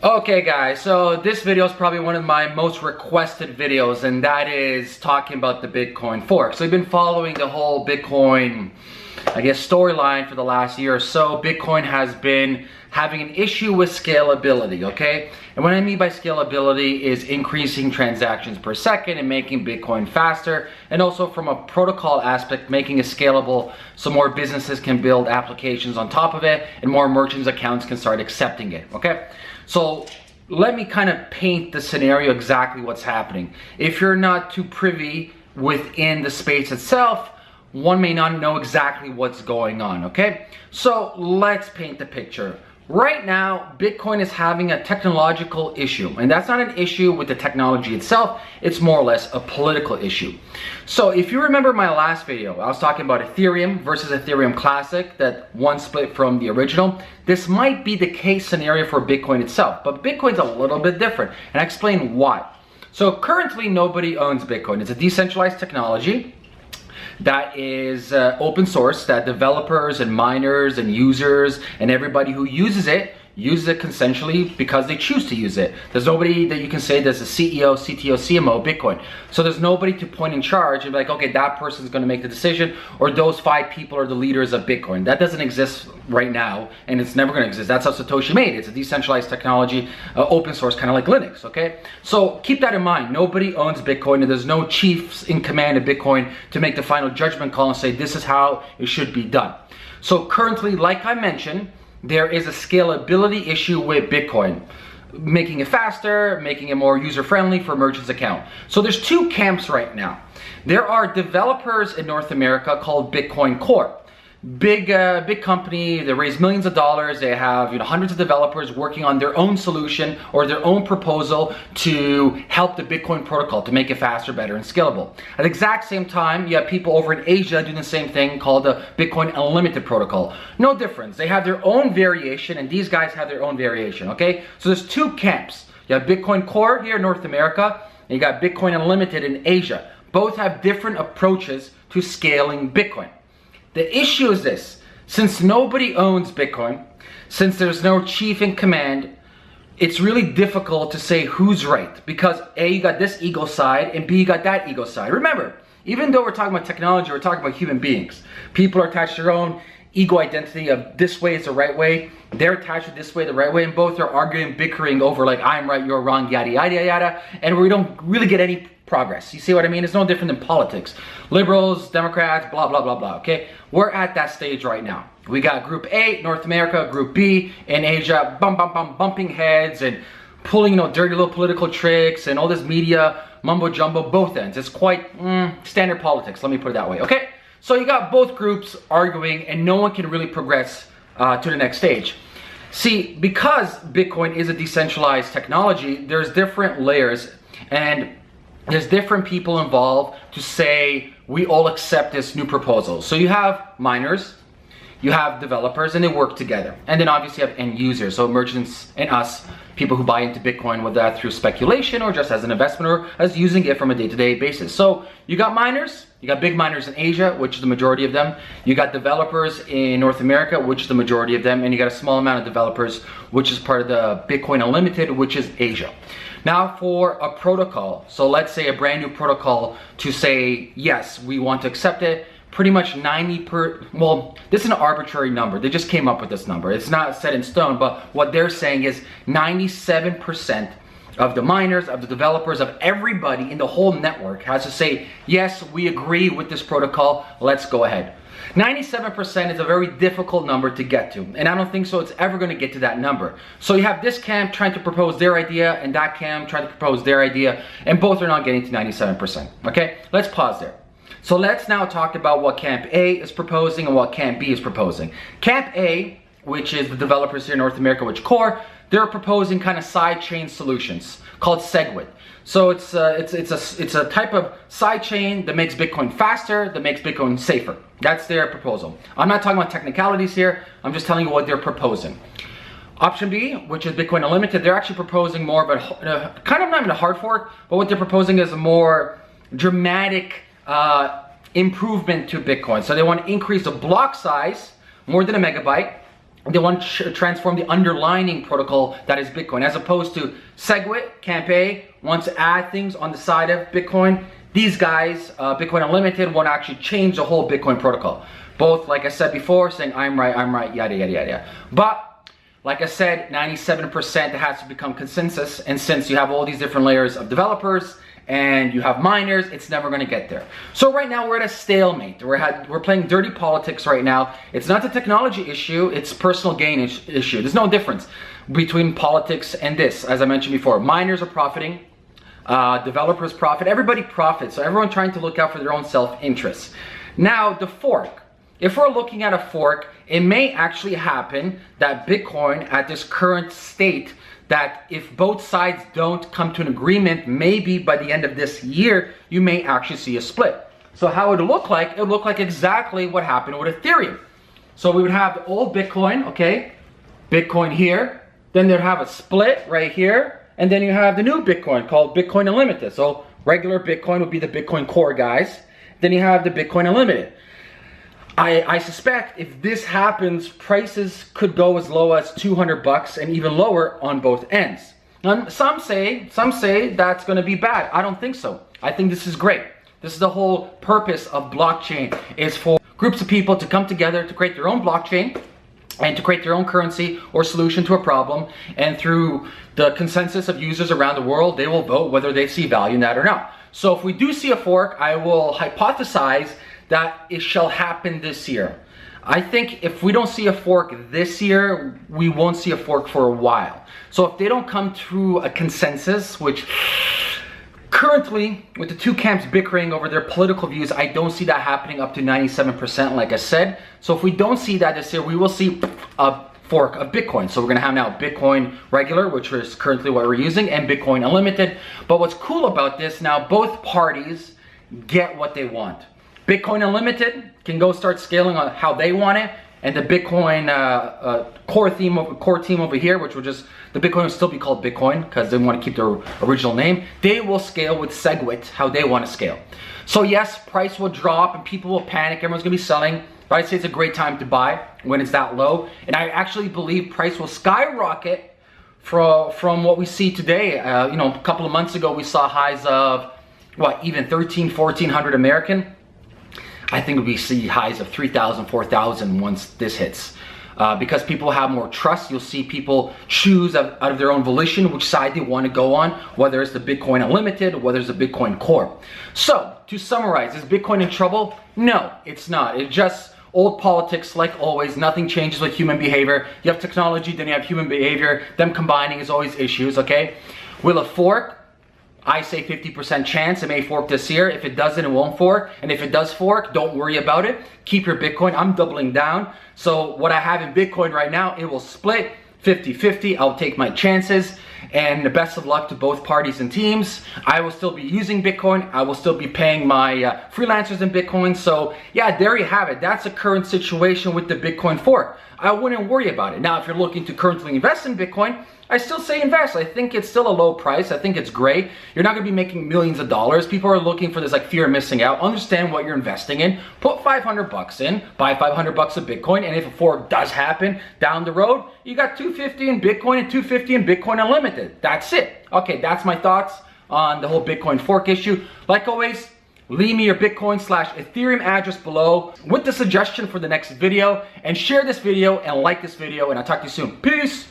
Okay guys, so this video is probably one of my most requested videos, and that is talking about the Bitcoin fork. So I've been following the whole Bitcoin, storyline for the last year or so. Bitcoin has been having an issue with scalability, okay? And what I mean by scalability is increasing transactions per second and making Bitcoin faster, and also from a protocol aspect, making it scalable so more businesses can build applications on top of it and more merchants' accounts can start accepting it, okay? So let me kind of paint the scenario exactly what's happening. If you're not too privy within the space itself, one may not know exactly what's going on, okay? So let's paint the picture. Right now, Bitcoin is having a technological issue, and that's not an issue with the technology itself, it's more or less a political issue. So if you remember my last video, I was talking about Ethereum versus Ethereum Classic, that one split from the original. This might be the case scenario for Bitcoin itself, but Bitcoin's a little bit different, and I explain why. So currently, nobody owns Bitcoin. It's a decentralized technology that is open source, that developers and miners and users and everybody who uses it consensually because they choose to use it. There's nobody that you can say there's a CEO, CTO, CMO, Bitcoin. So there's nobody to point in charge and be like, okay, that person's gonna make the decision, or those 5 people are the leaders of Bitcoin. That doesn't exist right now, and it's never gonna exist. That's how Satoshi made it. It's a decentralized technology, open source, kind of like Linux, okay? So keep that in mind. Nobody owns Bitcoin, and there's no chiefs in command of Bitcoin to make the final judgment call and say, this is how it should be done. So currently, like I mentioned, there is a scalability issue with Bitcoin, making it faster, making it more user-friendly for merchants' account. So there's 2 camps right now. There are developers in North America called Bitcoin Core. Big company, they raise millions of dollars, they have hundreds of developers working on their own solution or their own proposal to help the Bitcoin protocol to make it faster, better, and scalable. At the exact same time, you have people over in Asia doing the same thing called the Bitcoin Unlimited protocol. No difference, they have their own variation and these guys have their own variation, okay? So there's 2 camps. You have Bitcoin Core here in North America, and you got Bitcoin Unlimited in Asia. Both have different approaches to scaling Bitcoin. The issue is this: since nobody owns Bitcoin, since there's no chief in command, it's really difficult to say who's right, because A, you got this ego side, and B, you got that ego side. Remember, even though we're talking about technology, we're talking about human beings. People are attached to their own ego identity of this way is the right way, they're attached to this way the right way, and both are arguing, bickering over like I'm right, you're wrong, yada yada yada, and we don't really get any progress. You see what I mean? It's no different than politics. Liberals, Democrats, blah blah blah blah, okay? We're at that stage right now. We got Group A, North America, Group B in Asia, bumping heads and pulling dirty little political tricks and all this media mumbo jumbo, both ends. It's quite standard politics, let me put it that way, okay? So you got both groups arguing and no one can really progress to the next stage. See, because Bitcoin is a decentralized technology, there's different layers and there's different people involved to say we all accept this new proposal. So you have miners, you have developers, and they work together. And then obviously you have end users, so merchants and us, people who buy into Bitcoin, whether that's through speculation or just as an investment or as using it from a day-to-day basis. So you got miners, you got big miners in Asia, which is the majority of them. You got developers in North America, which is the majority of them. And you got a small amount of developers, which is part of the Bitcoin Unlimited, which is Asia. Now for a protocol, so let's say a brand new protocol to say, yes, we want to accept it, pretty much this is an arbitrary number. They just came up with this number. It's not set in stone, but what they're saying is 97% of the miners, of the developers, of everybody in the whole network has to say, yes, we agree with this protocol, let's go ahead. 97% is a very difficult number to get to, and I don't think so it's ever going to get to that number. So you have this camp trying to propose their idea and that camp trying to propose their idea, and both are not getting to 97%, okay? Let's pause there. So let's now talk about what Camp A is proposing and what Camp B is proposing. Camp A, which is the developers here in North America, which Core, they're proposing kind of sidechain solutions called SegWit. So it's a type of sidechain that makes Bitcoin faster, that makes Bitcoin safer. That's their proposal. I'm not talking about technicalities here, I'm just telling you what they're proposing. Option B, which is Bitcoin Unlimited, they're actually proposing more of a, kind of not even a hard fork, but what they're proposing is a more dramatic improvement to Bitcoin. So they want to increase the block size more than a megabyte, They want to transform the underlying protocol that is Bitcoin, as opposed to SegWit, Camp wants to add things on the side of Bitcoin. These guys, Bitcoin Unlimited, want to actually change the whole Bitcoin protocol. Both, like I said before, saying I'm right, yada, yada, yada. But, like I said, 97% has to become consensus. And since you have all these different layers of developers and you have miners, it's never going to get there. So right now we're at a stalemate. We're playing dirty politics right now. It's not a technology issue, it's personal gain issue. There's no difference between politics and this. As I mentioned before, miners are profiting, developers profit, everybody profits. So everyone trying to look out for their own self-interest. Now the fork. If we're looking at a fork, it may actually happen that Bitcoin at this current state, that if both sides don't come to an agreement, maybe by the end of this year, you may actually see a split. So how it would look like? It would look like exactly what happened with Ethereum. So we would have the old Bitcoin, okay? Bitcoin here, then they'd have a split right here, and then you have the new Bitcoin called Bitcoin Unlimited. So regular Bitcoin would be the Bitcoin Core guys. Then you have the Bitcoin Unlimited. I suspect if this happens, prices could go as low as 200 bucks and even lower on both ends. And some say that's going to be bad. I don't think so. I think this is great. This is the whole purpose of blockchain, is for groups of people to come together to create their own blockchain and to create their own currency or solution to a problem. And through the consensus of users around the world, they will vote whether they see value in that or not. So if we do see a fork, I will hypothesize that it shall happen this year. I think if we don't see a fork this year, we won't see a fork for a while. So if they don't come to a consensus, which currently with the two camps bickering over their political views, I don't see that happening up to 97%, like I said. So if we don't see that this year, we will see a fork of Bitcoin. So we're gonna have now Bitcoin regular, which is currently what we're using, and Bitcoin Unlimited. But what's cool about this, now both parties get what they want. Bitcoin Unlimited can go start scaling on how they want it, and the Bitcoin core team over here, which will just, the Bitcoin will still be called Bitcoin because they want to keep their original name. They will scale with SegWit how they want to scale. So yes, price will drop and people will panic. Everyone's gonna be selling. But I'd say it's a great time to buy when it's that low. And I actually believe price will skyrocket from what we see today. You know, a couple of months ago we saw highs of what, even 13, 1400 American. I think we see highs of 3,000, 4,000 once this hits. Because people have more trust, you'll see people choose out of their own volition which side they want to go on, whether it's the Bitcoin Unlimited or whether it's the Bitcoin Core. So, to summarize, is Bitcoin in trouble? No, it's not. It's just old politics like always. Nothing changes with human behavior. You have technology, then you have human behavior. Them combining is always issues, okay? Will it fork? I say 50% chance it may fork this year. If it doesn't, it won't fork. And if it does fork, don't worry about it. Keep your Bitcoin. I'm doubling down. So what I have in Bitcoin right now, it will split 50-50. I'll take my chances. And the best of luck to both parties and teams. I will still be using Bitcoin. I will still be paying my freelancers in Bitcoin. So yeah, there you have it. That's the current situation with the Bitcoin fork. I wouldn't worry about it. Now, if you're looking to currently invest in Bitcoin, I still say invest. I think it's still a low price. I think it's great. You're not gonna be making millions of dollars. People are looking for this like fear of missing out. Understand what you're investing in. Put 500 bucks in, buy 500 bucks of Bitcoin, and if a fork does happen down the road, you got 250 in Bitcoin and 250 in Bitcoin Unlimited. That's it. Okay, that's my thoughts on the whole Bitcoin fork issue. Like always, leave me your Bitcoin/Ethereum address below with the suggestion for the next video, and share this video and like this video, and I'll talk to you soon. Peace!